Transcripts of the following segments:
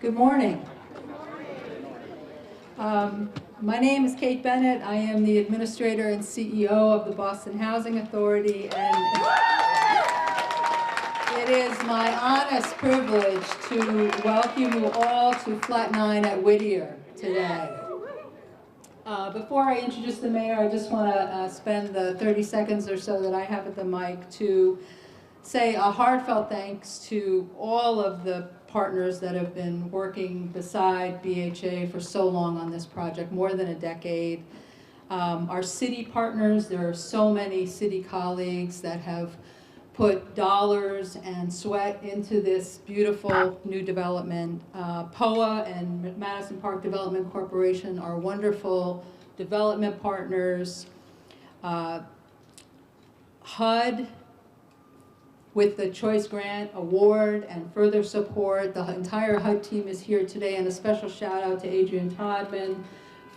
Good morning. My name is Kate Bennett. I am the Administrator and CEO of the Boston Housing Authority, and it is my honest privilege to welcome you all to Flat 9 at Whittier today. Before I introduce the mayor, I just want to spend the 30 seconds or so that I have at the mic to say a heartfelt thanks to all of the partners that have been working beside BHA for so long on this project, more than a decade. Our city partners, there are so many city colleagues that have put dollars and sweat into this beautiful new development. POA and Madison Park Development Corporation are wonderful development partners. HUD, with the Choice Grant Award and further support. The entire HUD team is here today, and a special shout out to Adrienne Todman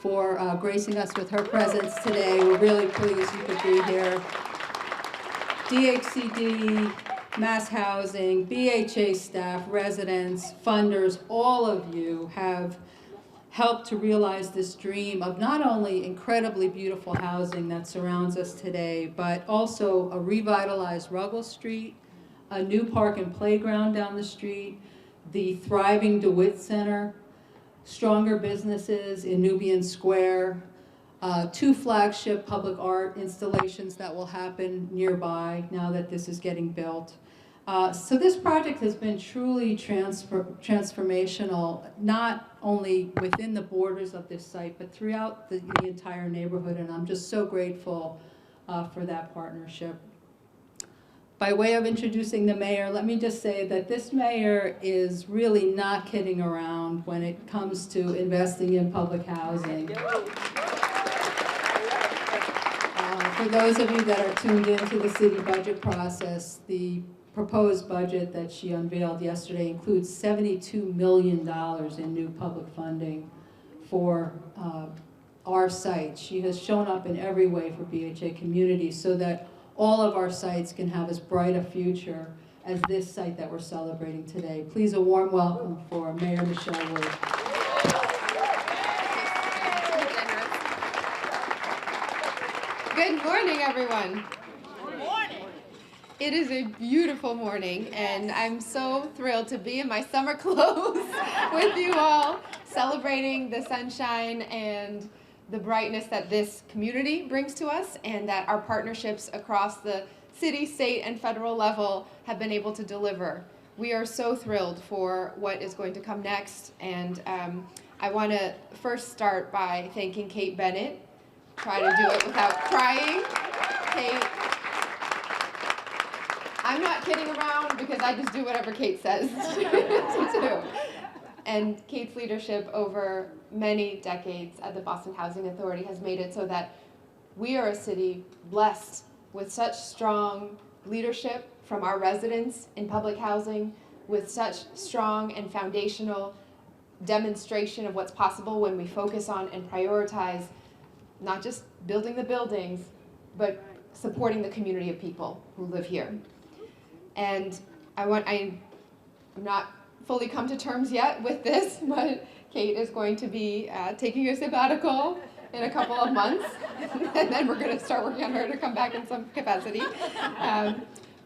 for gracing us with her presence today. We're really pleased you could be here. DHCD, Mass Housing, BHA staff, residents, funders, all of you have helped to realize this dream of not only incredibly beautiful housing that surrounds us today, but also a revitalized Ruggles Street, a new park and playground down the street, the thriving DeWitt Center, stronger businesses in Nubian Square, 2 flagship public art installations that will happen nearby now that this is getting built. So this project has been truly transformational, not only within the borders of this site, but throughout the entire neighborhood, and I'm just so grateful for that partnership. By way of introducing the mayor, let me just say that this mayor is really not kidding around when it comes to investing in public housing. For those of you that are tuned into the city budget process, the proposed budget that she unveiled yesterday includes $72 million in new public funding for our site. She has shown up in every way for BHA communities so that all of our sites can have as bright a future as this site that we're celebrating today. Please, a warm welcome for Mayor Michelle Wood. Good morning, everyone. Good morning. It is a beautiful morning, and I'm so thrilled to be in my summer clothes with you all, celebrating the sunshine and the brightness that this community brings to us, and that our partnerships across the city, state, and federal level have been able to deliver. We are so thrilled for what is going to come next, and I want to first start by thanking Kate Bennett. Try to do it without crying. Kate, I'm not kidding around because I just do whatever Kate says to do. And Kate's leadership over many decades at the Boston Housing Authority has made it so that we are a city blessed with such strong leadership from our residents in public housing, with such strong and foundational demonstration of what's possible when we focus on and prioritize not just building the buildings, but supporting the community of people who live here. And I'm not fully come to terms yet with this, but Kate is going to be taking a sabbatical in a couple of months, and then we're going to start working on her to come back in some capacity.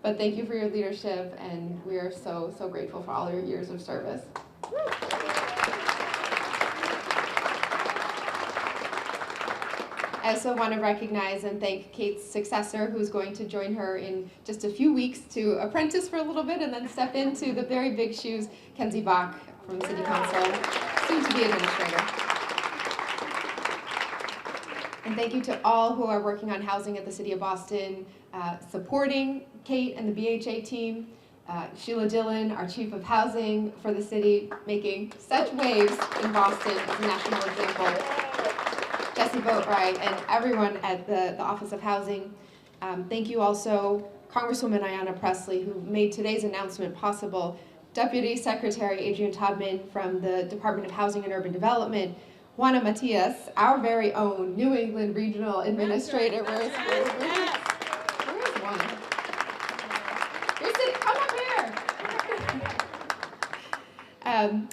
But thank you for your leadership, and we are so, so grateful for all your years of service. I also want to recognize and thank Kate's successor, who's going to join her in just a few weeks to apprentice for a little bit and then step into the very big shoes, Kenzie Bach from City Council, soon to be administrator. And thank you to all who are working on housing at the City of Boston, supporting Kate and the BHA team. Sheila Dillon, our Chief of Housing for the city, making such waves in Boston as a national example. Jesse Boatwright, and everyone at the Office of Housing. Thank you also, Congresswoman Pressley, who made today's announcement possible, Deputy Secretary Adrienne Todman from the Department of Housing and Urban Development, Juana Matias, our very own New England Regional Administrator. Where is Juana? Come up here.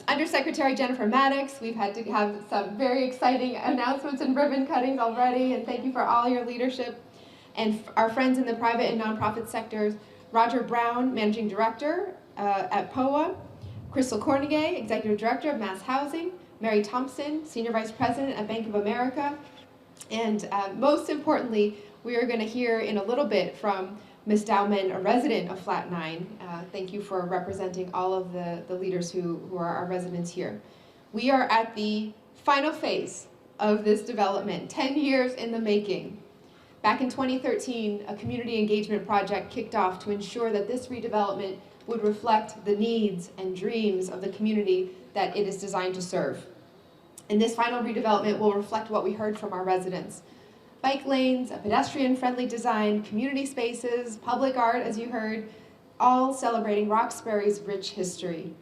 Undersecretary Jennifer Maddox, we've had to have some very exciting announcements and ribbon cuttings already, and thank you for all your leadership. And our friends in the private and nonprofit sectors, Roger Brown, Managing Director at POA, Crystal Cornegay, Executive Director of Mass Housing, Mary Thompson, Senior Vice President at Bank of America, and most importantly, we are going to hear in a little bit from Ms. Dowman, a resident of Flat 9. Thank you for representing all of the leaders who are our residents here. We are at the final phase of this development, 10 years in the making. Back in 2013, a community engagement project kicked off to ensure that this redevelopment would reflect the needs and dreams of the community that it is designed to serve. And this final redevelopment will reflect what we heard from our residents. Bike lanes, a pedestrian-friendly design, community spaces, public art, as you heard, all celebrating Roxbury's rich history.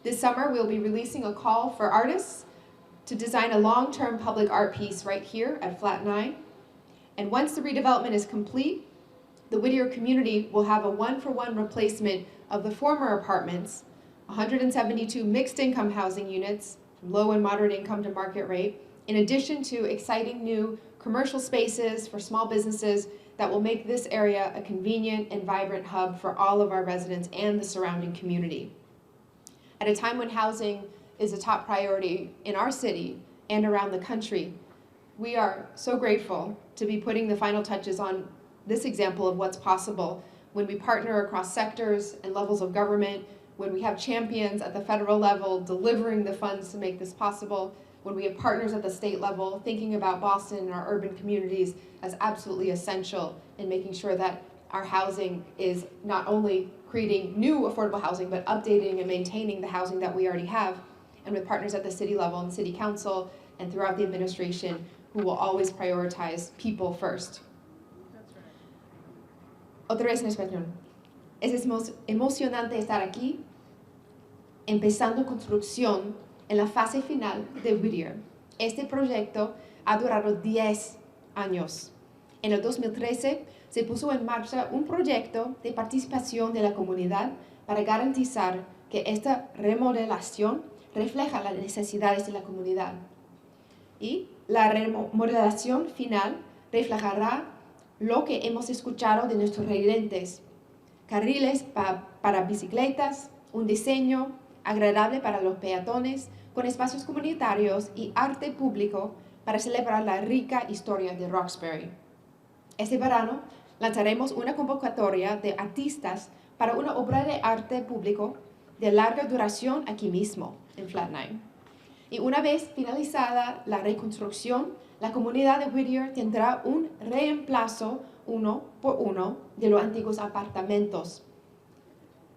This summer, we'll be releasing a call for artists to design a long-term public art piece right here at Flat 9. And once the redevelopment is complete, the Whittier community will have a one-for-one replacement of the former apartments, 172 mixed-income housing units, from low and moderate income to market rate, in addition to exciting new commercial spaces for small businesses that will make this area a convenient and vibrant hub for all of our residents and the surrounding community. At a time when housing is a top priority in our city and around the country, we are so grateful to be putting the final touches on this example of what's possible when we partner across sectors and levels of government, when we have champions at the federal level delivering the funds to make this possible, when we have partners at the state level thinking about Boston and our urban communities as absolutely essential in making sure that our housing is not only creating new affordable housing, but updating and maintaining the housing that we already have, and with partners at the city level and city council and throughout the administration who will always prioritize people first. Otra vez en español. Es emocionante estar aquí, empezando construcción en la fase final de Whittier. Este proyecto ha durado 10 años. En el 2013 se puso en marcha un proyecto de participación de la comunidad para garantizar que esta remodelación refleja las necesidades de la comunidad. Y la remodelación final reflejará lo que hemos escuchado de nuestros residentes: carriles para bicicletas, un diseño agradable para los peatones, con espacios comunitarios y arte público para celebrar la rica historia de Roxbury. Este verano lanzaremos una convocatoria de artistas para una obra de arte público de larga duración aquí mismo, en Flat 9. Y una vez finalizada la reconstrucción, la comunidad de Whittier tendrá un reemplazo 1 por 1 de los antiguos apartamentos.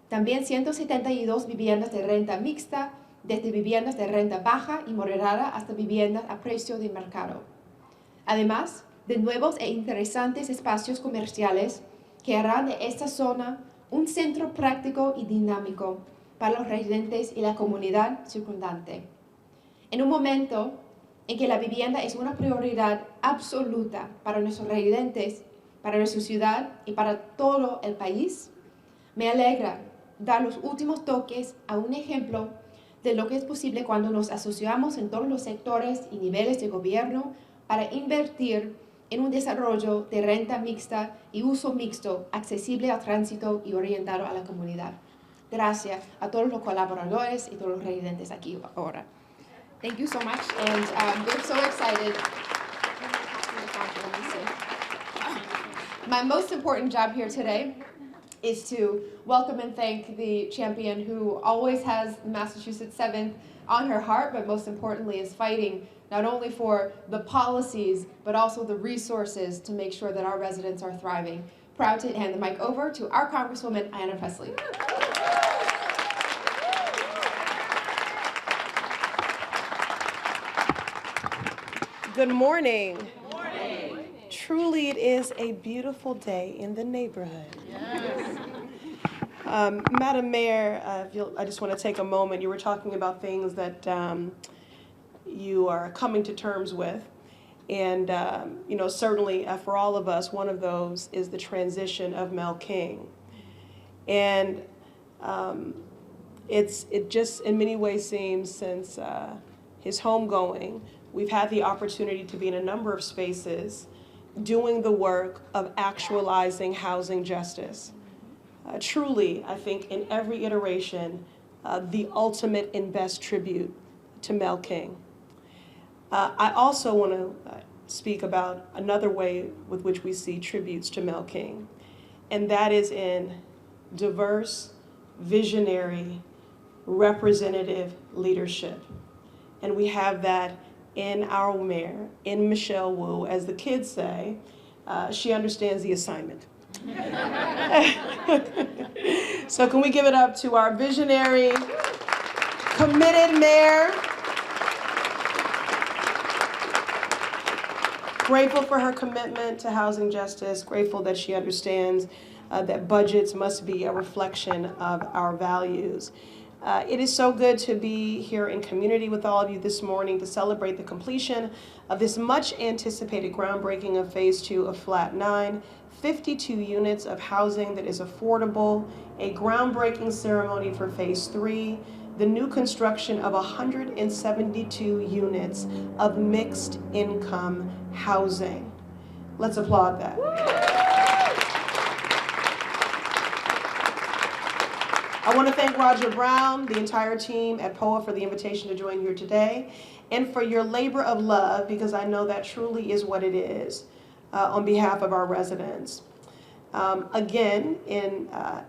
También 172 viviendas de renta mixta, desde viviendas de renta baja y moderada hasta viviendas a precio de mercado. Además de nuevos e interesantes espacios comerciales que harán de esta zona un centro práctico y dinámico para los residentes y la comunidad circundante. En un momento en que la vivienda es una prioridad absoluta para nuestros residentes, para nuestra ciudad y para todo el país, me alegra dar los últimos toques a un ejemplo de lo que es posible cuando nos asociamos en todos los sectores y niveles de gobierno para invertir en un desarrollo de renta mixta y uso mixto, accesible al tránsito y orientado a la comunidad. Gracias a todos los colaboradores y todos los residentes aquí ahora. Thank you so much, and we're so excited. My most important job here today is to welcome and thank the champion who always has Massachusetts 7th on her heart, but most importantly is fighting not only for the policies, but also the resources to make sure that our residents are thriving. Proud to hand the mic over to our Congresswoman Pressley. Good morning. Good morning. Truly, it is a beautiful day in the neighborhood. Yes. Madam Mayor, I just want to take a moment. You were talking about things that you are coming to terms with. And, certainly for all of us, one of those is the transition of Mel King. And It just in many ways seems since his homegoing, we've had the opportunity to be in a number of spaces doing the work of actualizing housing justice. Truly, I think in every iteration, the ultimate and best tribute to Mel King. I also want to speak about another way with which we see tributes to Mel King, and that is in diverse, visionary, representative leadership. And we have that in our mayor, in Michelle Wu. As the kids say, she understands the assignment. So can we give it up to our visionary, committed mayor. Grateful for her commitment to housing justice, grateful that she understands that budgets must be a reflection of our values. It is so good to be here in community with all of you this morning to celebrate the completion of this much anticipated groundbreaking of Phase 2 of Flat 9, 52 units of housing that is affordable, a groundbreaking ceremony for Phase 3, the new construction of 172 units of mixed income housing. Let's applaud that. I want to thank Roger Brown, the entire team at POA for the invitation to join here today and for your labor of love, because I know that truly is what it is on behalf of our residents. Again, in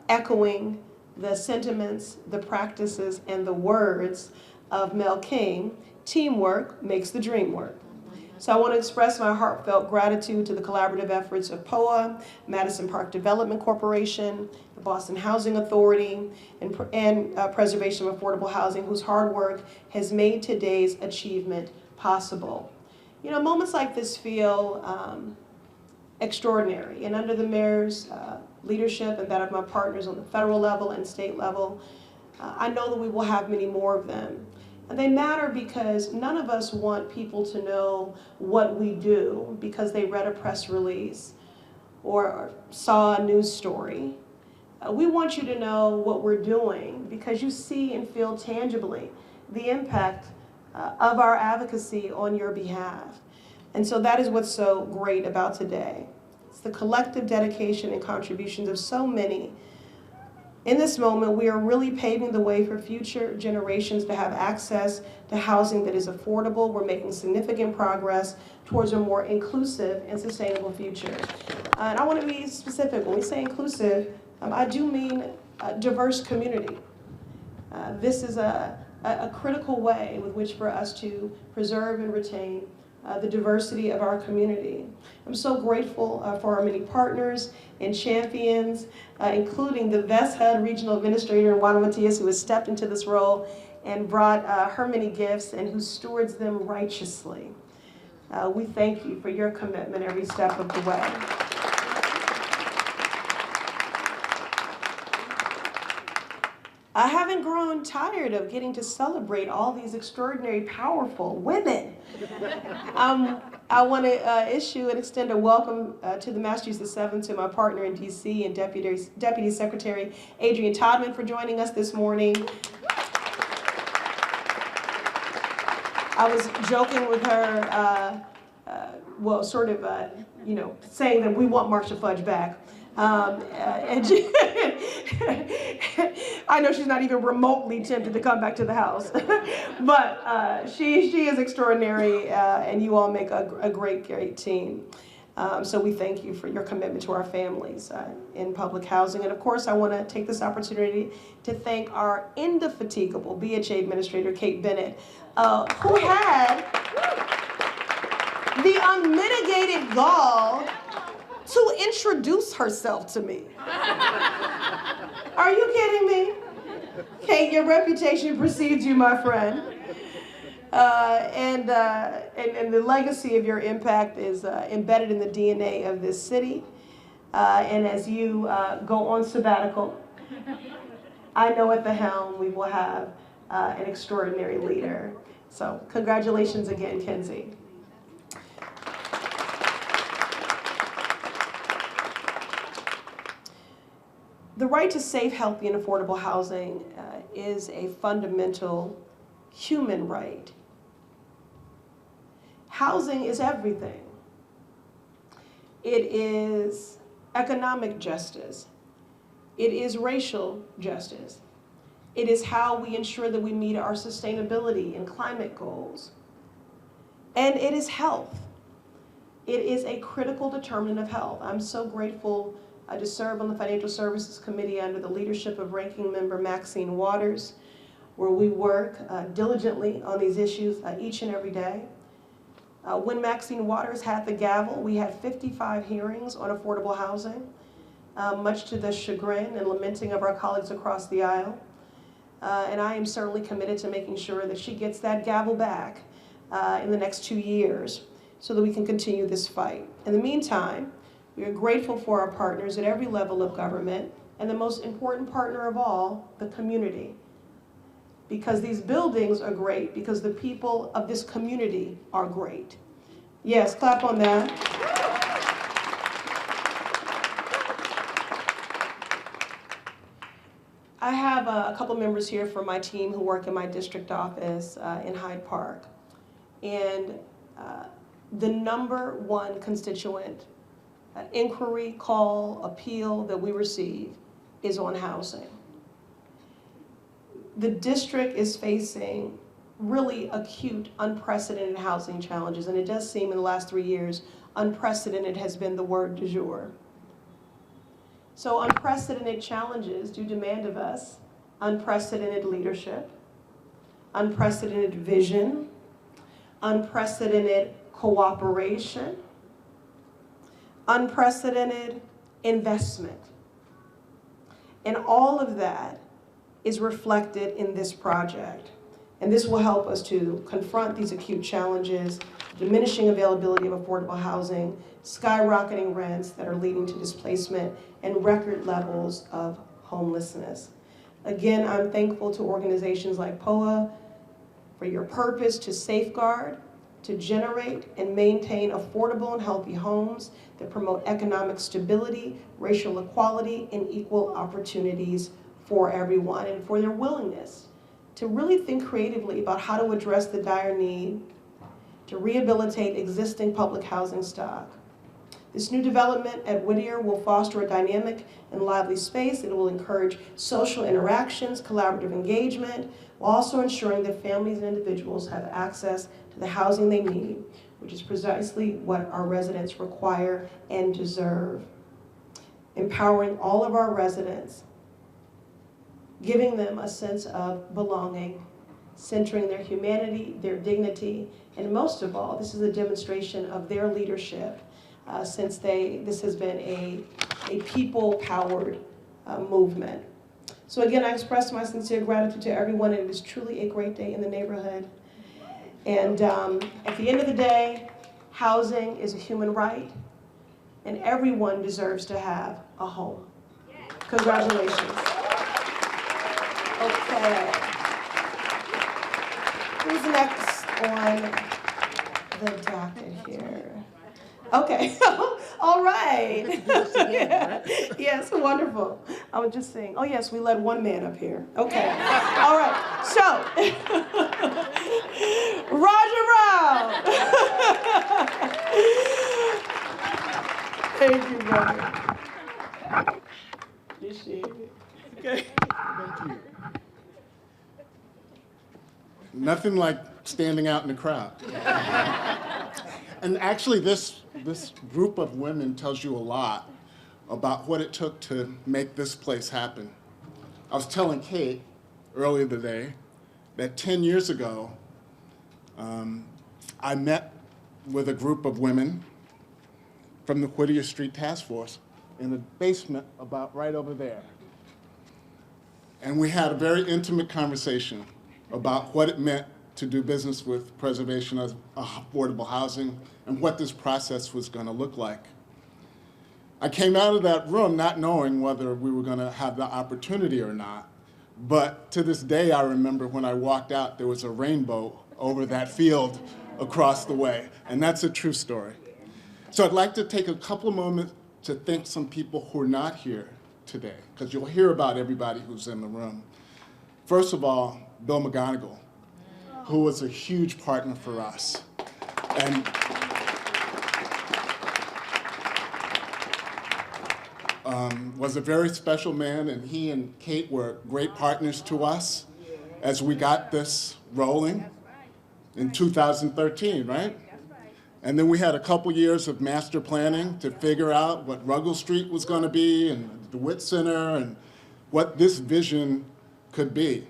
echoing the sentiments, the practices, and the words of Mel King, teamwork makes the dream work. So I want to express my heartfelt gratitude to the collaborative efforts of POA, Madison Park Development Corporation, the Boston Housing Authority, and Preservation of Affordable Housing, whose hard work has made today's achievement possible. You know, moments like this feel extraordinary, and under the mayor's leadership and that of my partners on the federal level and state level, I know that we will have many more of them. And they matter because none of us want people to know what we do because they read a press release or saw a news story. We want you to know what we're doing because you see and feel tangibly the impact of our advocacy on your behalf. And so that is what's so great about today. It's the collective dedication and contributions of so many. In this moment, we are really paving the way for future generations to have access to housing that is affordable. We're making significant progress towards a more inclusive and sustainable future. And I want to be specific. When we say inclusive, I do mean a diverse community. This is a critical way with which for us to preserve and retain the diversity of our community. I'm so grateful for our many partners and champions, including the Vest HUD Regional Administrator, Juana Matias, who has stepped into this role and brought her many gifts and who stewards them righteously. We thank you for your commitment every step of the way. I haven't grown tired of getting to celebrate all these extraordinary, powerful women. I want to issue and extend a welcome to the Massachusetts 7 to my partner in DC and Deputy Secretary Adrienne Todman for joining us this morning. I was joking with her, well, sort of, you know, saying that we want Marcia Fudge back. And she, I know she's not even remotely tempted to come back to the house, but she is extraordinary, and you all make a great team. So we thank you for your commitment to our families in public housing. And of course, I want to take this opportunity to thank our indefatigable BHA Administrator, Kate Bennett, who had the unmitigated gall to introduce herself to me. Are you kidding me? Kate, your reputation precedes you, my friend. And the legacy of your impact is embedded in the DNA of this city. And as you go on sabbatical, I know at the helm we will have an extraordinary leader. So congratulations again, Kenzie. The right to safe, healthy, and affordable housing is a fundamental human right. Housing is everything. It is economic justice. It is racial justice. It is how we ensure that we meet our sustainability and climate goals. And it is health. It is a critical determinant of health. I'm so grateful to serve on the Financial Services Committee under the leadership of Ranking Member Maxine Waters, where we work diligently on these issues each and every day. When Maxine Waters had the gavel, we had 55 hearings on affordable housing, much to the chagrin and lamenting of our colleagues across the aisle. And I am certainly committed to making sure that she gets that gavel back in the next 2 years so that we can continue this fight. In the meantime, we are grateful for our partners at every level of government, and the most important partner of all, the community. Because these buildings are great, because the people of this community are great. Yes, clap on that. I have a couple members here from my team who work in my district office in Hyde Park. And the number one constituent inquiry, call, appeal that we receive is on housing. The district is facing really acute, unprecedented housing challenges, and it does seem in the last 3 years, unprecedented has been the word du jour. So unprecedented challenges do demand of us unprecedented leadership, unprecedented vision, unprecedented cooperation, unprecedented investment. And all of that is reflected in this project. And this will help us to confront these acute challenges, diminishing availability of affordable housing, skyrocketing rents that are leading to displacement, and record levels of homelessness. Again, I'm thankful to organizations like POA for your purpose to safeguard, to generate and maintain affordable and healthy homes that promote economic stability, racial equality, and equal opportunities for everyone, and for their willingness to really think creatively about how to address the dire need to rehabilitate existing public housing stock. This new development at Whittier will foster a dynamic and lively space. It will encourage social interactions, collaborative engagement, while also ensuring that families and individuals have access to the housing they need, which is precisely what our residents require and deserve. Empowering all of our residents, giving them a sense of belonging, centering their humanity, their dignity, and most of all, this is a demonstration of their leadership since this has been a people-powered movement. So again, I express my sincere gratitude to everyone, and it is truly a great day in the neighborhood. And at the end of the day, housing is a human right, and everyone deserves to have a home. Congratulations. Okay. Who's next on the docket here? Okay. All right. Yes, wonderful. I was just saying, oh yes, we let one man up here. Okay. All right. So, Roger Brown. Thank you, brother. Appreciate it. Okay. Thank you. Nothing like standing out in the crowd. And actually, this group of women tells you a lot about what it took to make this place happen. I was telling Kate earlier today that 10 years ago, I met with a group of women from the Whittier Street Task Force in the basement about right over there. And we had a very intimate conversation about what it meant to do business with preservation of affordable housing and what this process was going to look like. I came out of that room not knowing whether we were going to have the opportunity or not, but to this day I remember when I walked out there was a rainbow over that field across the way, and that's a true story. So I'd like to take a couple of moments to thank some people who are not here today, because you'll hear about everybody who's in the room. First of all, Bill McGonigal, who was a huge partner for us. And was a very special man, and he and Kate were great partners to us as we got this rolling in 2013, right? And then we had a couple years of master planning to figure out what Ruggles Street was going to be and the DeWitt Center and what this vision could be.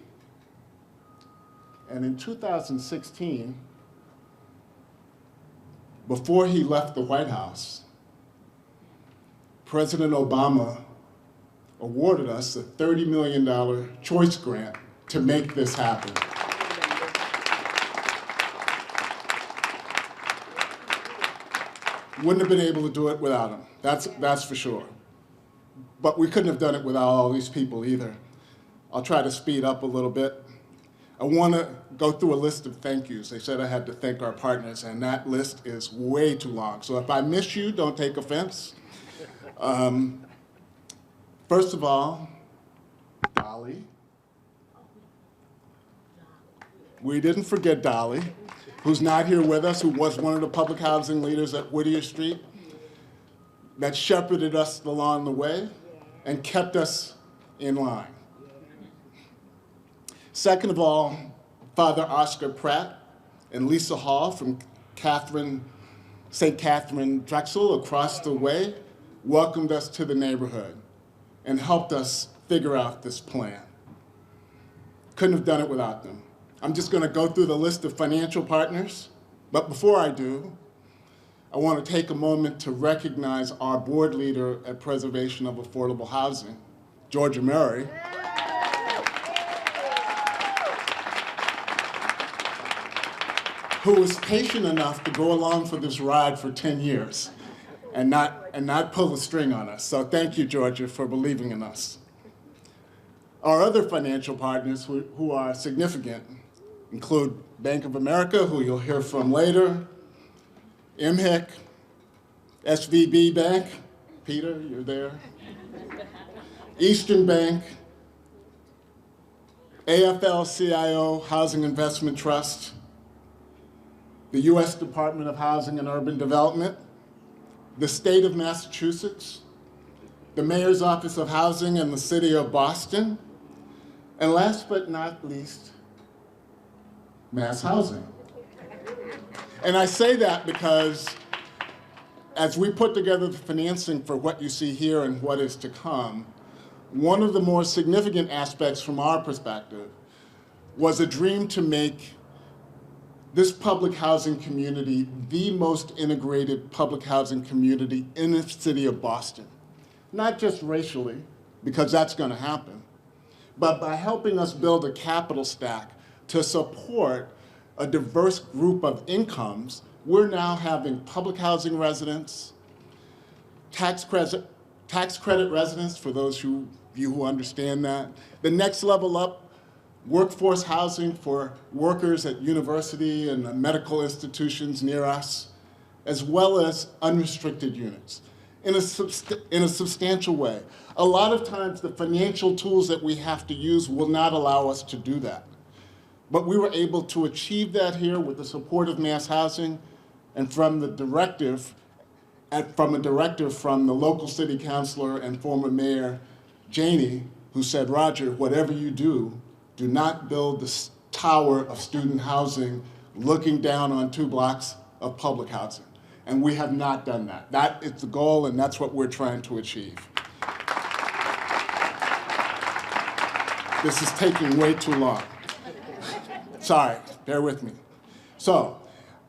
And in 2016, before he left the White House, President Obama awarded us a $30 million choice grant to make this happen. Wouldn't have been able to do it without him, that's for sure. But we couldn't have done it without all these people either. I'll try to speed up a little bit. I want to go through a list of thank yous. They said I had to thank our partners, and that list is way too long. So if I miss you, don't take offense. First of all, Dolly. We didn't forget Dolly, who's not here with us, who was one of the public housing leaders at Whittier Street, that shepherded us along the way and kept us in line. Second of all, Father Oscar Pratt and Lisa Hall from St. Catherine Drexel across the way welcomed us to the neighborhood and helped us figure out this plan. Couldn't have done it without them. I'm just going to go through the list of financial partners, but before I do, I want to take a moment to recognize our board leader at Preservation of Affordable Housing, Georgia Murray, who was patient enough to go along for this ride for 10 years and not pull a string on us. So thank you, Georgia, for believing in us. Our other financial partners who are significant include Bank of America, who you'll hear from later, MHIC, SVB Bank, Peter, you're there, Eastern Bank, AFL-CIO Housing Investment Trust, the U.S. Department of Housing and Urban Development, the state of Massachusetts, the Mayor's Office of Housing in the city of Boston, and last but not least, Mass Housing. And I say that because as we put together the financing for what you see here and what is to come, one of the more significant aspects from our perspective was a dream to make this public housing community the most integrated public housing community in the city of Boston. Not just racially, because that's going to happen, but by helping us build a capital stack to support a diverse group of incomes. We're now having public housing residents, tax credit residents, for those of you who understand that. The next level up, workforce housing for workers at university and medical institutions near us, as well as unrestricted units in a substantial way. A lot of times the financial tools that we have to use will not allow us to do that. But we were able to achieve that here with the support of Mass Housing and from a directive from the local city councilor and former mayor, Janey, who said, Roger, whatever you do, do not build this tower of student housing looking down on 2 blocks of public housing. And we have not done that. That is the goal, and that's what we're trying to achieve. This is taking way too long. Sorry, bear with me. So,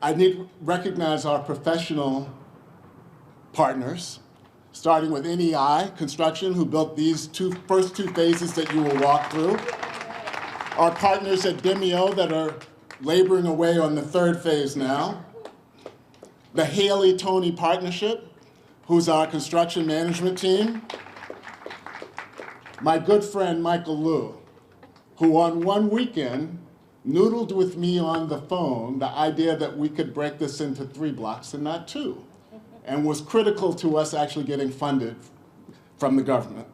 I need to recognize our professional partners, starting with NEI Construction, who built these first two phases that you will walk through. Our partners at Demio that are laboring away on the 3rd phase now. The Haley-Tony Partnership, who's our construction management team. My good friend, Michael Liu, who on one weekend noodled with me on the phone the idea that we could break this into 3 blocks and not 2, and was critical to us actually getting funded from the government.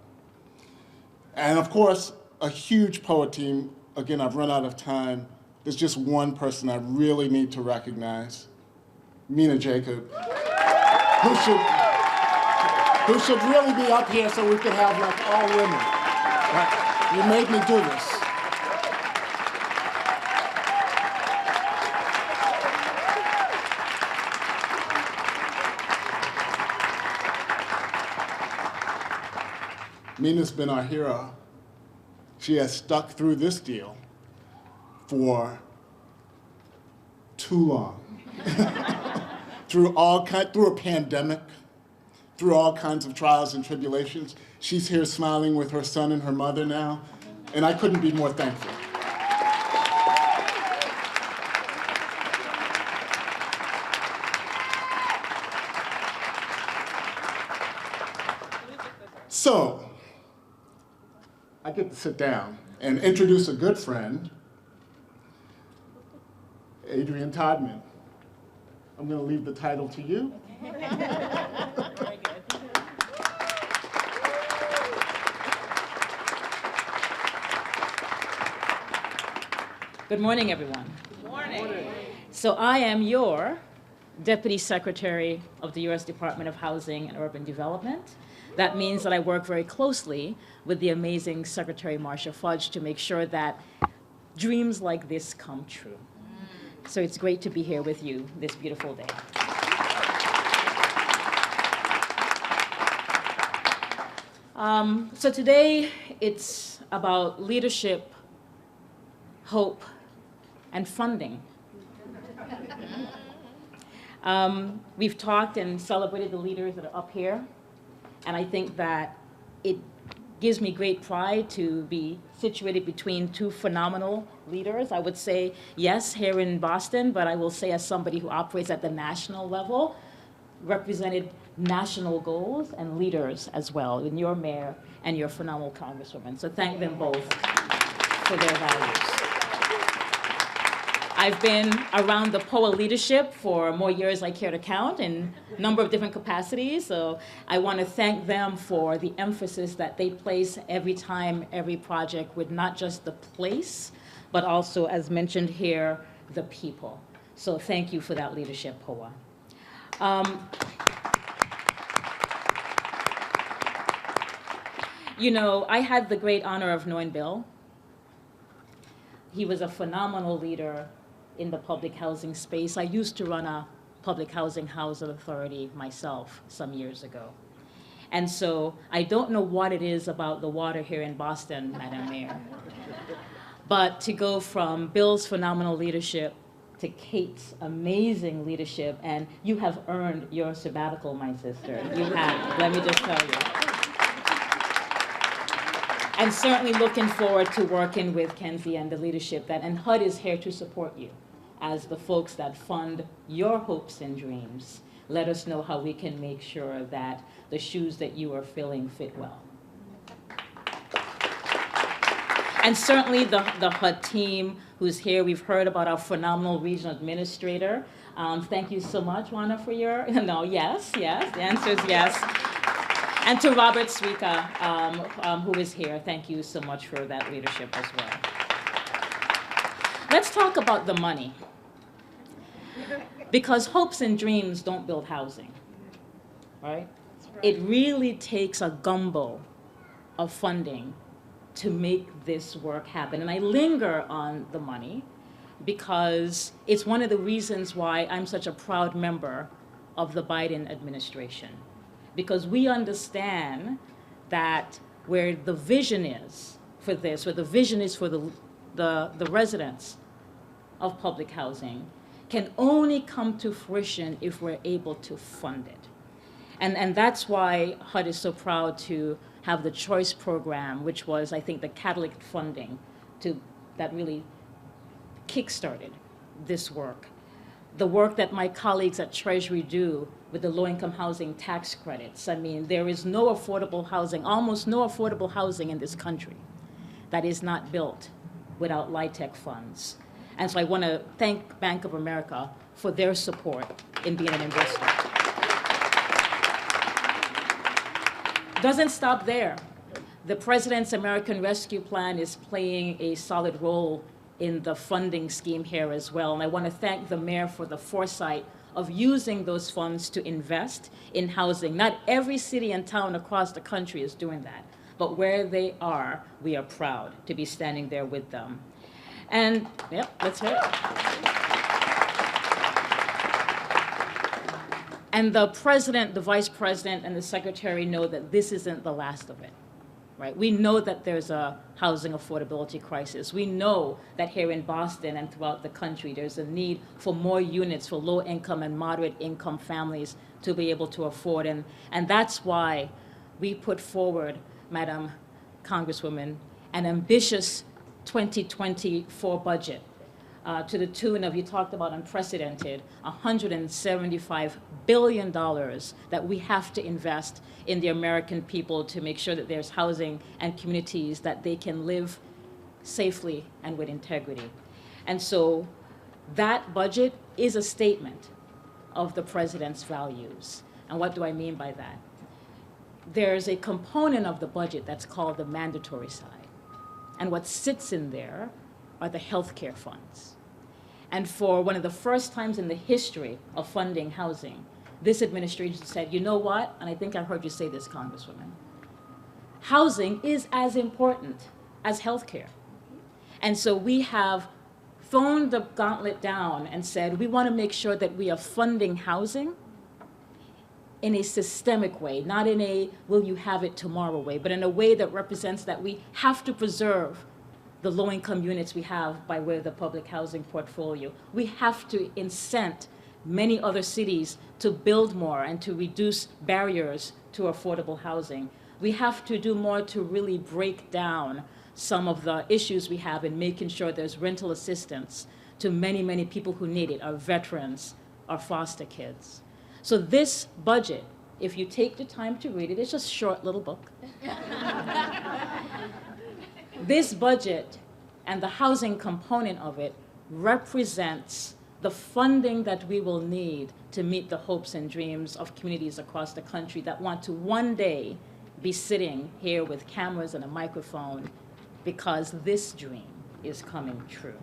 And of course, a huge poet team. Again, I've run out of time. There's just one person I really need to recognize, Mina Jacob, who should really be up here so we can have like all women. Right? You made me do this. Mina's been our hero. She has stuck through this deal for too long. through a pandemic, through all kinds of trials and tribulations. She's here smiling with her son and her mother now, and I couldn't be more thankful. So, I get to sit down and introduce a good friend, Adrian Todman. I'm going to leave the title to you. Very good. Good morning, everyone. Good morning. So I am your Deputy Secretary of the U.S. Department of Housing and Urban Development. That means that I work very closely with the amazing Secretary Marcia Fudge to make sure that dreams like this come true. So it's great to be here with you this beautiful day. So today it's about leadership, hope, and funding. We've talked and celebrated the leaders that are up here. And I think that it gives me great pride to be situated between two phenomenal leaders. I would say, yes, here in Boston, but I will say as somebody who operates at the national level, represented national goals and leaders as well, in your mayor and your phenomenal Congresswoman. So thank them both for their values. I've been around the POA leadership for more years I care to count in a number of different capacities. So I want to thank them for the emphasis that they place every time, every project, with not just the place, but also, as mentioned here, the people. So thank you for that leadership, POA. You know, I had the great honor of knowing Bill. He was a phenomenal leader in the public housing space. I used to run a public housing housing authority myself some years ago. And so I don't know what it is about the water here in Boston, Madam Mayor. But to go from Bill's phenomenal leadership to Kate's amazing leadership, and you have earned your sabbatical, my sister. You have, let me just tell you. And certainly looking forward to working with Kenzie and the leadership and HUD is here to support you as the folks that fund your hopes and dreams. Let us know how we can make sure that the shoes that you are filling fit well. And certainly the HUD team who's here, we've heard about our phenomenal regional administrator. Thank you so much, Juana, for your, yes, the answer is yes. And to Robert Suika, who is here, thank you so much for that leadership as well. Let's talk about the money. Because hopes and dreams don't build housing, right? It really takes a gumbo of funding to make this work happen. And I linger on the money because it's one of the reasons why I'm such a proud member of the Biden administration. Because we understand that where the vision is for this, where the vision is for the residents of public housing, can only come to fruition if we're able to fund it. And that's why HUD is so proud to have the Choice program, which was, I think, the catalytic funding that really kickstarted this work. The work that my colleagues at Treasury do with the low-income housing tax credits. I mean, there is no affordable housing, almost no affordable housing in this country that is not built without LIHTC funds. And so I want to thank Bank of America for their support in being an investor. Doesn't stop there. The President's American Rescue Plan is playing a solid role in the funding scheme here as well. And I want to thank the mayor for the foresight of using those funds to invest in housing. Not every city and town across the country is doing that, but where they are, we are proud to be standing there with them. And, yep, that's right. And the president, the vice president, and the secretary know that this isn't the last of it. Right? We know that there's a housing affordability crisis. We know that here in Boston and throughout the country, there's a need for more units for low-income and moderate-income families to be able to afford. And that's why we put forward, Madam Congresswoman, an ambitious 2024 budget to the tune of, you talked about unprecedented, $175 billion that we have to invest in the American people to make sure that there's housing and communities that they can live safely and with integrity. And so that budget is a statement of the president's values. And what do I mean by that? There's a component of the budget that's called the mandatory side. And what sits in there are the healthcare funds. And for one of the first times in the history of funding housing, this administration said, you know what? And I think I heard you say this, Congresswoman. Housing is as important as healthcare. And so we have thrown the gauntlet down and said, we want to make sure that we are funding housing in a systemic way, not in a will you have it tomorrow way, but in a way that represents that we have to preserve the low-income units we have by way of the public housing portfolio. We have to incent many other cities to build more and to reduce barriers to affordable housing. We have to do more to really break down some of the issues we have in making sure there's rental assistance to many, many people who need it, our veterans, our foster kids. So this budget, if you take the time to read it, it's just a short little book. This budget and the housing component of it represents the funding that we will need to meet the hopes and dreams of communities across the country that want to one day be sitting here with cameras and a microphone because this dream is coming true.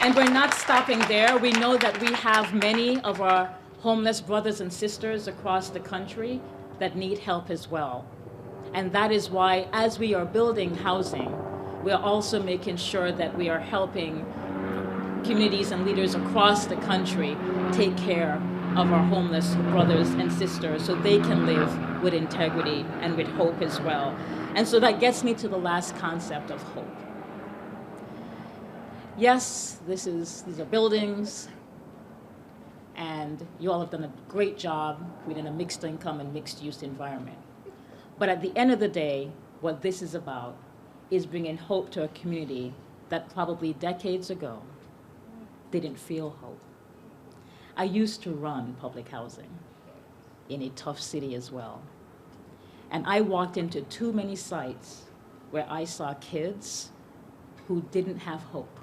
And we're not stopping there. We know that we have many of our homeless brothers and sisters across the country that need help as well. And that is why, as we are building housing, we are also making sure that we are helping communities and leaders across the country take care of our homeless brothers and sisters so they can live with integrity and with hope as well. And so that gets me to the last concept of hope. Yes, these are buildings, and you all have done a great job within a mixed income and mixed use environment. But at the end of the day, what this is about is bringing hope to a community that probably decades ago didn't feel hope. I used to run public housing in a tough city as well. And I walked into too many sites where I saw kids who didn't have hope,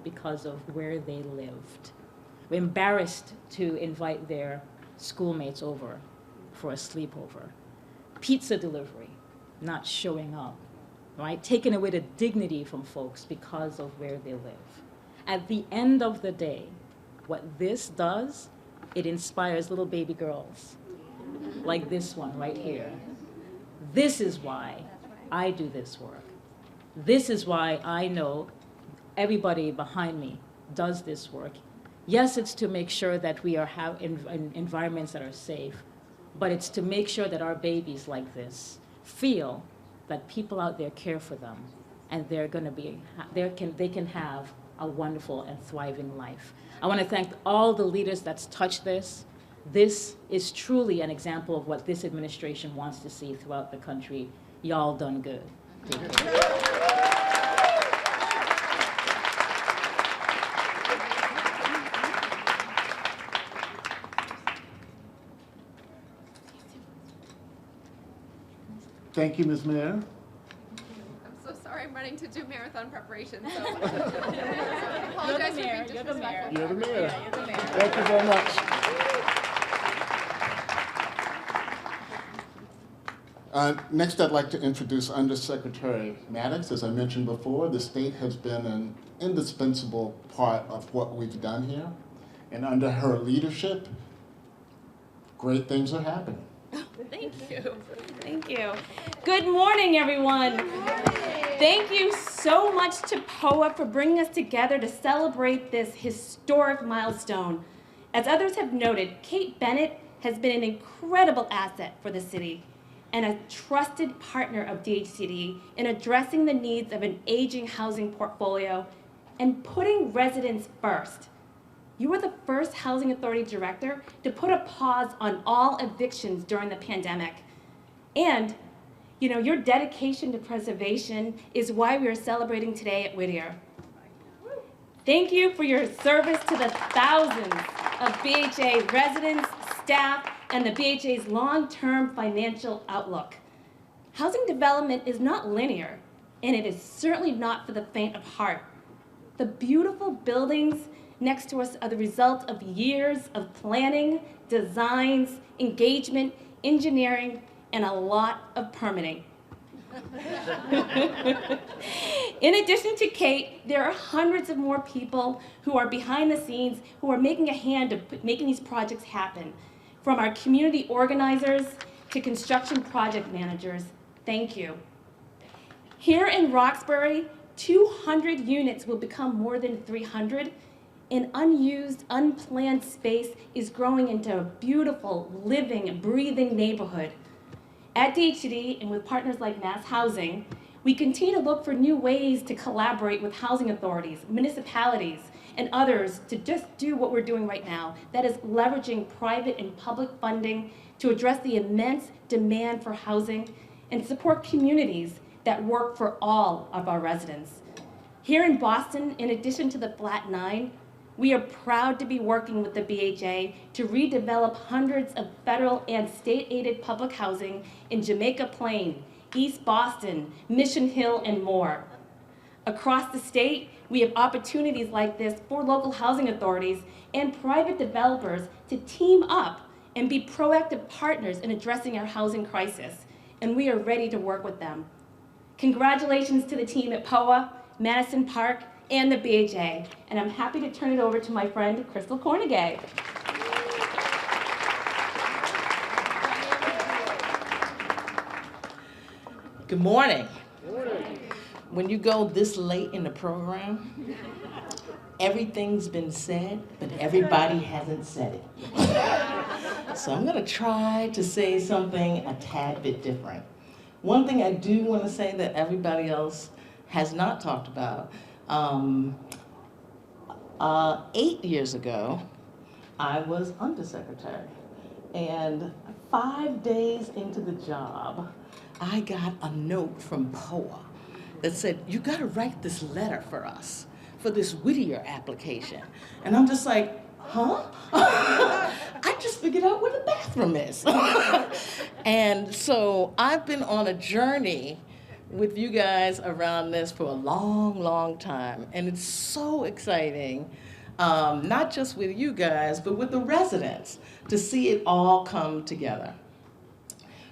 because of where they lived. Were embarrassed to invite their schoolmates over for a sleepover. Pizza delivery, not showing up, right? Taking away the dignity from folks because of where they live. At the end of the day, what this does, it inspires little baby girls like this one right here. This is why I do this work. This is why I know everybody behind me does this work. Yes, it's to make sure that we are in environments that are safe, but it's to make sure that our babies like this feel that people out there care for them, and they can have a wonderful and thriving life. I want to thank all the leaders that's touched this. This is truly an example of what this administration wants to see throughout the country. Y'all done good. Take care. Thank you, Ms. Mayor. I'm so sorry I'm running to do marathon preparation, so I apologize for being disrespectful. You're the mayor. Yeah, you're the mayor. Thank you very much. Next, I'd like to introduce Undersecretary Maddox. As I mentioned before, the state has been an indispensable part of what we've done here. And under her leadership, great things are happening. Thank you. Thank you. Good morning, everyone. Thank you so much to POA for bringing us together to celebrate this historic milestone. As others have noted, Kate Bennett has been an incredible asset for the city and a trusted partner of DHCD in addressing the needs of an aging housing portfolio and putting residents first. You were the first Housing Authority Director to put a pause on all evictions during the pandemic. And, you know, your dedication to preservation is why we are celebrating today at Whittier. Thank you for your service to the thousands of BHA residents, staff, and the BHA's long-term financial outlook. Housing development is not linear, and it is certainly not for the faint of heart. The beautiful buildings next to us are the result of years of planning, designs, engagement, engineering, and a lot of permitting. In addition to Kate, there are hundreds of more people who are behind the scenes who are making a hand of making these projects happen. From our community organizers to construction project managers, thank you. Here in Roxbury, 200 units will become more than 300. An unused, unplanned space is growing into a beautiful, living, breathing neighborhood. At DHCD and with partners like Mass Housing, we continue to look for new ways to collaborate with housing authorities, municipalities, and others to just do what we're doing right now. That is leveraging private and public funding to address the immense demand for housing and support communities that work for all of our residents. Here in Boston, in addition to the Flat 9, we are proud to be working with the BHA to redevelop hundreds of federal and state-aided public housing in Jamaica Plain, East Boston, Mission Hill, and more. Across the state, we have opportunities like this for local housing authorities and private developers to team up and be proactive partners in addressing our housing crisis, and we are ready to work with them. Congratulations to the team at POA, Madison Park, and the BHA, and I'm happy to turn it over to my friend, Crystal Cornegay. Good morning. When you go this late in the program, everything's been said, but everybody hasn't said it. So I'm gonna try to say something a tad bit different. One thing I do wanna say that everybody else has not talked about, 8 years ago, I was undersecretary. And 5 days into the job, I got a note from POA that said, you gotta write this letter for us, for this Whittier application. And I'm just like, huh? I just figured out where the bathroom is. And so I've been on a journey with you guys around this for a long, long time. And it's so exciting, not just with you guys, but with the residents, to see it all come together.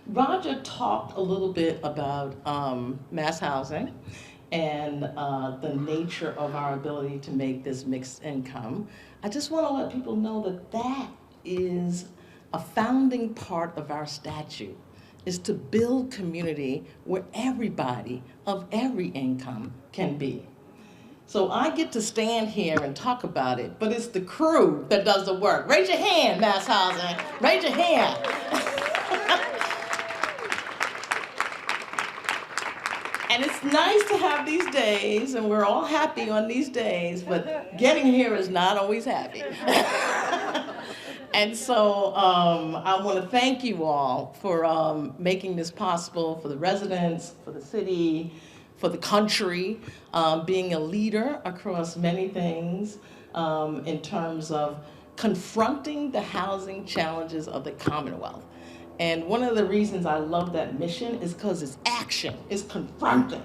Roger talked a little bit about Mass Housing and the nature of our ability to make this mixed income. I just want to let people know that that is a founding part of our statute, is to build community where everybody of every income can be. So I get to stand here and talk about it, but it's the crew that does the work. Raise your hand, Mass Housing. Raise your hand. And it's nice to have these days, and we're all happy on these days, but getting here is not always happy. And so I want to thank you all for making this possible, for the residents, for the city, for the country, being a leader across many things in terms of confronting the housing challenges of the Commonwealth. And one of the reasons I love that mission is because it's action, it's confronting,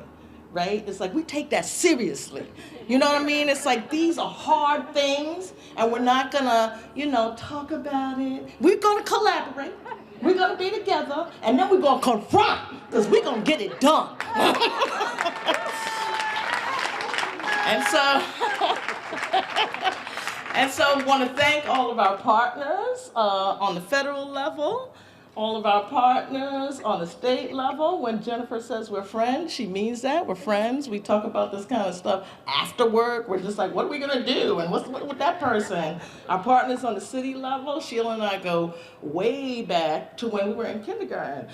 right? It's like we take that seriously. You know what I mean? It's like these are hard things and we're not gonna, talk about it. We're gonna collaborate. We're gonna be together, and then we're gonna confront, because we're gonna get it done. And so I want to thank all of our partners on the federal level, all of our partners on the state level. When Jennifer says we're friends, she means that. We're friends. We talk about this kind of stuff after work. We're just like, what are we going to do? And what's with that person? Our partners on the city level, Sheila and I go way back to when we were in kindergarten.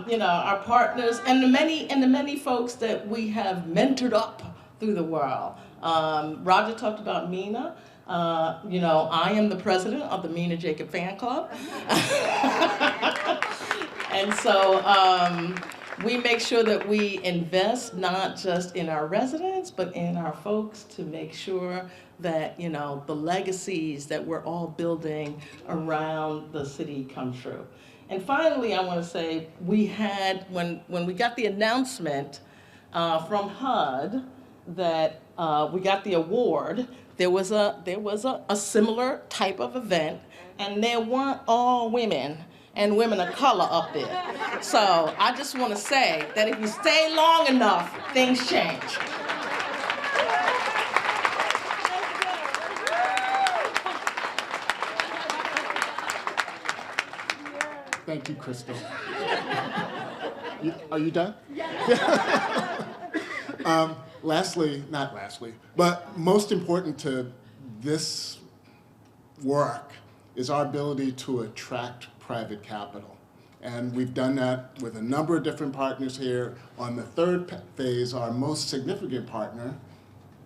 You know, our partners and the many folks that we have mentored up through the world. Roger talked about Mina. You know, I am the president of the Mina Jacob Fan Club. And so we make sure that we invest not just in our residents, but in our folks to make sure that, you know, the legacies that we're all building around the city come true. And finally, I want to say we had, when we got the announcement from HUD that we got the award, there was a similar type of event, and there weren't all women and women of color up there. So I just want to say that if you stay long enough, things change. Thank you, Crystal. Are you done? Not lastly, but most important to this work is our ability to attract private capital. And we've done that with a number of different partners here. On the third phase, our most significant partner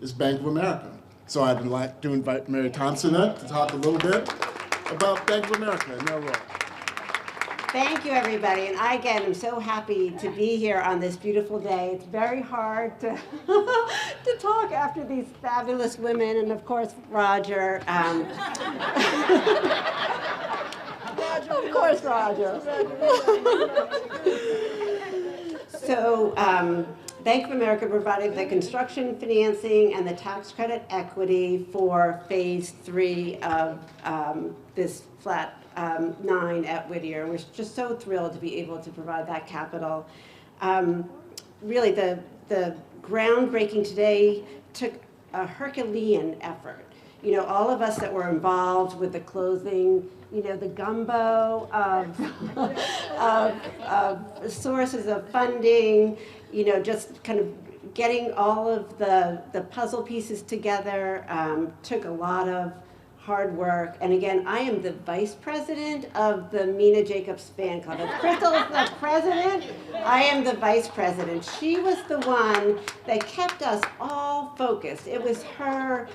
is Bank of America. So I'd like to invite Mary Thompson up to talk a little bit about Bank of America and their role. Thank you, everybody. And I, again, am so happy to be here on this beautiful day. It's very hard to, to talk after these fabulous women, and of course, Roger. Of course, Roger. So, Bank of America provided the construction financing and the tax credit equity for phase 3 of this flat 9 at Whittier. We're just so thrilled to be able to provide that capital. Really, the groundbreaking today took a Herculean effort. You know, all of us that were involved with the closing, you know, the gumbo of sources of funding, you know, just kind of getting all of the puzzle pieces together took a lot of hard work. And again, I am the vice president of the Mina Jacobs Fan Club. If Crystal is the president, I am the vice president. She was the one that kept us all focused. It was her,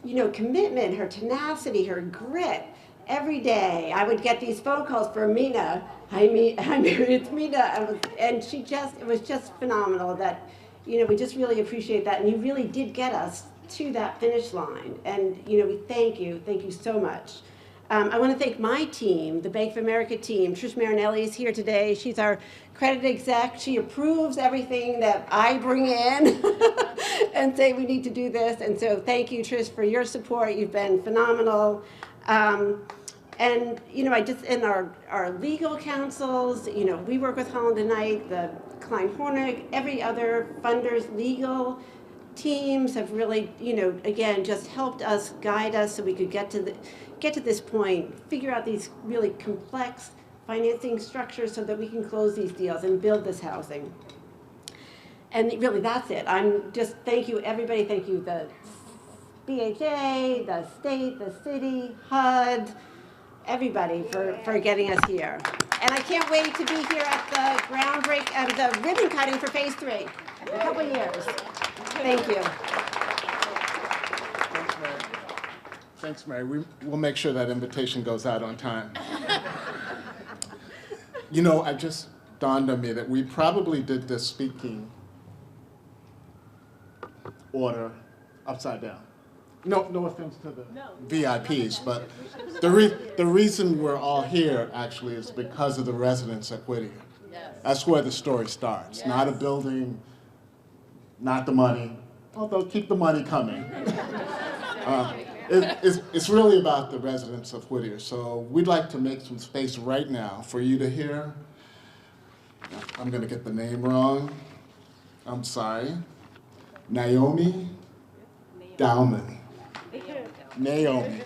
you know, commitment, her tenacity, her grit. Every day I would get these phone calls from Mina. Hi, Mary, it's Mina. And she just, it was just phenomenal that, you know, we just really appreciate that. And you really did get us to that finish line. And, you know, we thank you so much. I want to thank my team, the Bank of America team. Trish Marinelli is here today. She's our credit exec. She approves everything that I bring in and say we need to do this. And so thank you, Trish, for your support. You've been phenomenal. And, you know, and our legal counsels, you know, we work with Holland and Knight, the Klein Hornig, every other funder's legal teams have really, you know, again, just helped us, guide us so we could get to this point, figure out these really complex financing structures so that we can close these deals and build this housing. And really, that's it. I'm just, thank you, everybody. Thank you, the BHA, the state, the city, HUD, everybody for getting us here. And I can't wait to be here at the the ribbon cutting for phase 3 in a couple of years. Thank you. Thanks, Mary. We'll make sure that invitation goes out on time. You know, it just dawned on me that we probably did this speaking order upside down. No offense to the VIPs, but the reason we're all here actually is because of the residents at Whittier. Yes. That's where the story starts. Yes. Not a building, not the money, although keep the money coming. It's really about the residents of Whittier. So we'd like to make some space right now for you to hear. I'm going to get the name wrong. I'm sorry. Naomi Dowman. Naomi.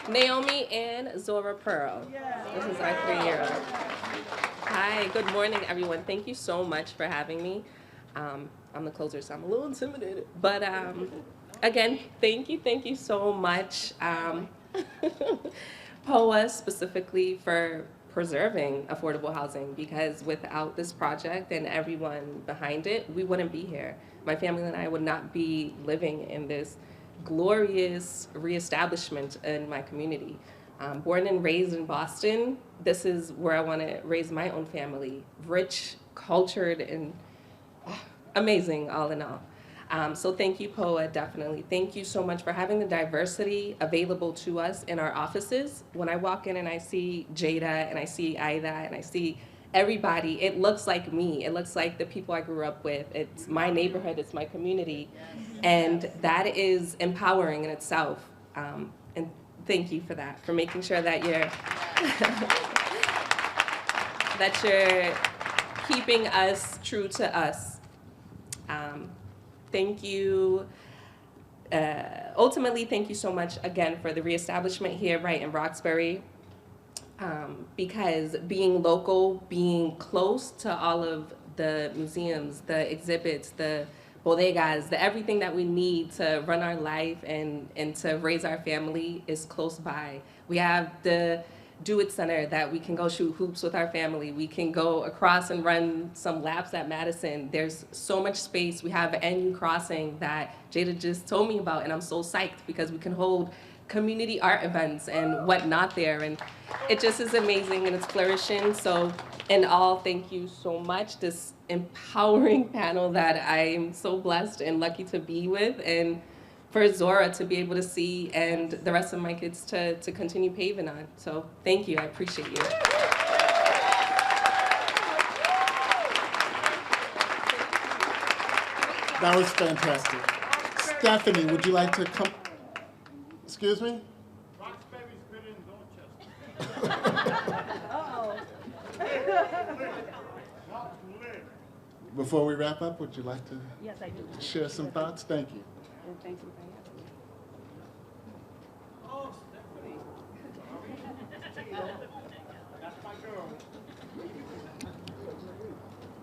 Naomi and Zora Pearl. This is our 3-year-old. Hi, good morning, everyone. Thank you so much for having me. I'm the closer, so I'm a little intimidated. But again, thank you so much. POA specifically for preserving affordable housing, because without this project and everyone behind it, we wouldn't be here. My family and I would not be living in this glorious reestablishment in my community. Born and raised in Boston, this is where I want to raise my own family. Rich, cultured, and amazing all in all. So thank you, POA, definitely. Thank you so much for having the diversity available to us in our offices. When I walk in and I see Jada and I see Aida and I see everybody, it looks like me. It looks like the people I grew up with. It's my neighborhood, it's my community. And that is empowering in itself. And thank you for that, for making sure that you're keeping us true to us. Thank you. Ultimately, thank you so much again for the reestablishment here right in Roxbury. Because being local, being close to all of the museums, the exhibits, the bodegas, the everything that we need to run our life and to raise our family is close by. We have the Do It Center that we can go shoot hoops with our family. We can go across and run some laps at Madison. There's so much space. We have NU Crossing that Jada just told me about, and I'm so psyched because we can hold community art events and whatnot there, and it just is amazing and it's flourishing. So in all, thank you so much. This empowering panel that I'm so blessed and lucky to be with, and for Zora to be able to see and the rest of my kids to continue paving on. So thank you, I appreciate you. That was fantastic. Stephanie, would you like to come? Excuse me? Roxbury's better than Dorchester. Before we wrap up, would you like to Yes, I do. share some thoughts? Thank you. And thank you for having me. Oh, Stephanie. That's my girl.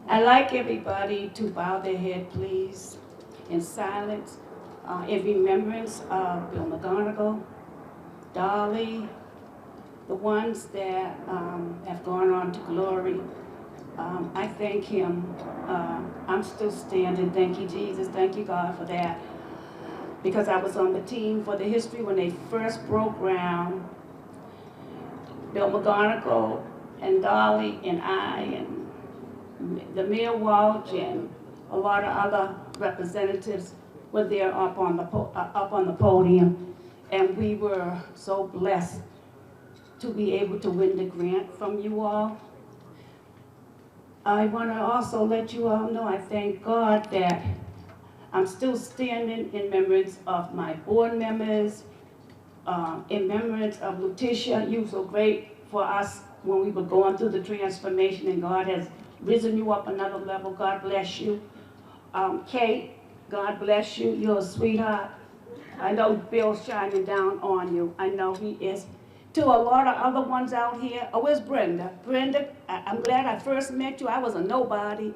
I'd like everybody to bow their head, please, in silence, in remembrance of Bill McGonigal, Dolly, the ones that have gone on to glory. I thank him. I'm still standing. Thank you, Jesus. Thank you, God, for that. Because I was on the team for the history when they first broke ground. Bill McGonigal and Dolly and I and the Mayor Walsh and a lot of other representatives were there up on the podium, and we were so blessed to be able to win the grant from you all. I want to also let you all know I thank God that I'm still standing in remembrance of my board members, in remembrance of Letitia. You were so great for us when we were going through the transformation, and God has risen you up another level. God bless you. Kate, God bless you. You're a sweetheart. I know Bill's shining down on you. I know he is. To a lot of other ones out here. Oh, where's Brenda? Brenda, I'm glad I first met you. I was a nobody.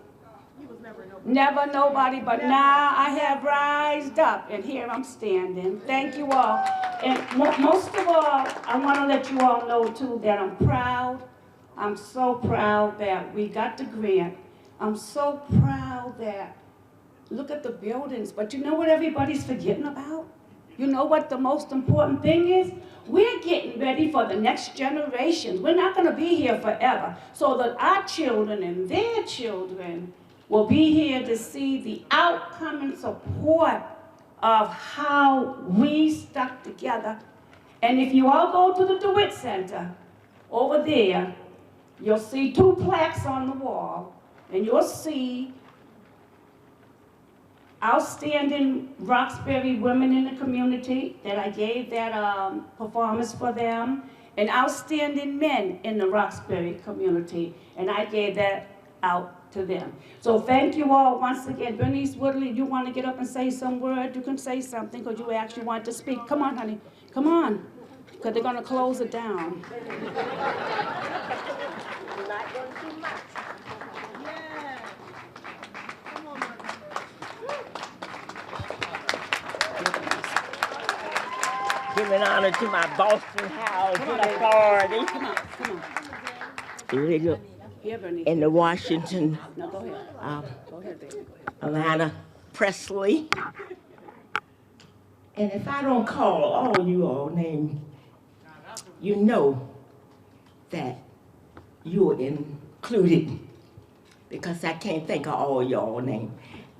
You was never nobody. Never nobody, but now I have rised up, and here I'm standing. Thank you all. And most of all, I want to let you all know, too, that I'm proud. I'm so proud that we got the grant. I'm so proud that, look at the buildings, but you know what everybody's forgetting about? You know what the most important thing is? We're getting ready for the next generations. We're not going to be here forever. So that our children and their children will be here to see the outcome and support of how we stuck together. And if you all go to the DeWitt Center over there, you'll see 2 plaques on the wall, and you'll see outstanding Roxbury women in the community that I gave that performance for them, and outstanding men in the Roxbury community, and I gave that out to them. So thank you all once again. Bernice Woodley, you want to get up and say some word? You can say something because you actually want to speak. Come on, honey. Come on. Because they're going to close it down. Giving honor to my Boston Housing Authority. Come on. Here, Bernice. In the Washington, No, go ahead. Go ahead, baby. Atlanta, Pressley. And if I don't call all you all names, you know that you're included, because I can't think of all y'all names.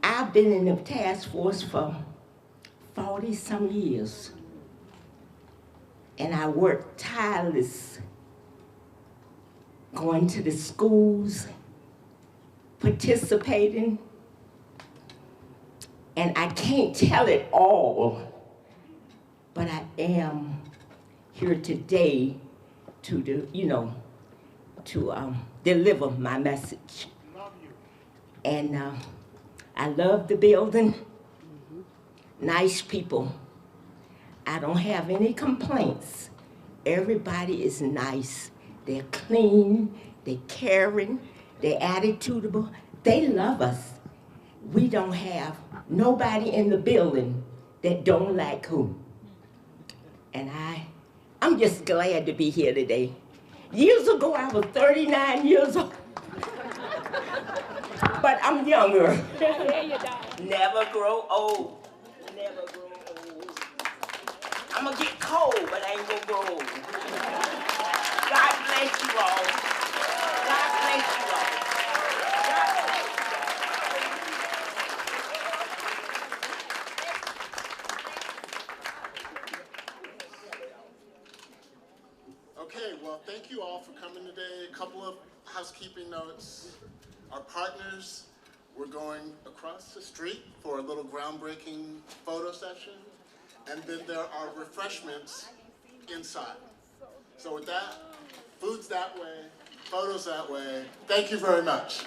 I've been in the task force for 40-some years, and I worked tireless, going to the schools, participating, and I can't tell it all, but I am here today to deliver my message. And I love the building. Nice people. I don't have any complaints. Everybody is nice. They're clean, they're caring, they're attitudable. They love us. We don't have nobody in the building that don't like who. And I'm just glad to be here today. Years ago, I was 39 years old. But I'm younger. Never grow old. Never grow old. I'm gonna get cold, but I ain't gonna grow old. God bless you all. God bless you all. God bless you all. Okay, well, thank you all for coming today. A couple of housekeeping notes. Our partners, we're going across the street for a little groundbreaking photo session, and then there are refreshments inside. So with that, food's that way, photos that way. Thank you very much.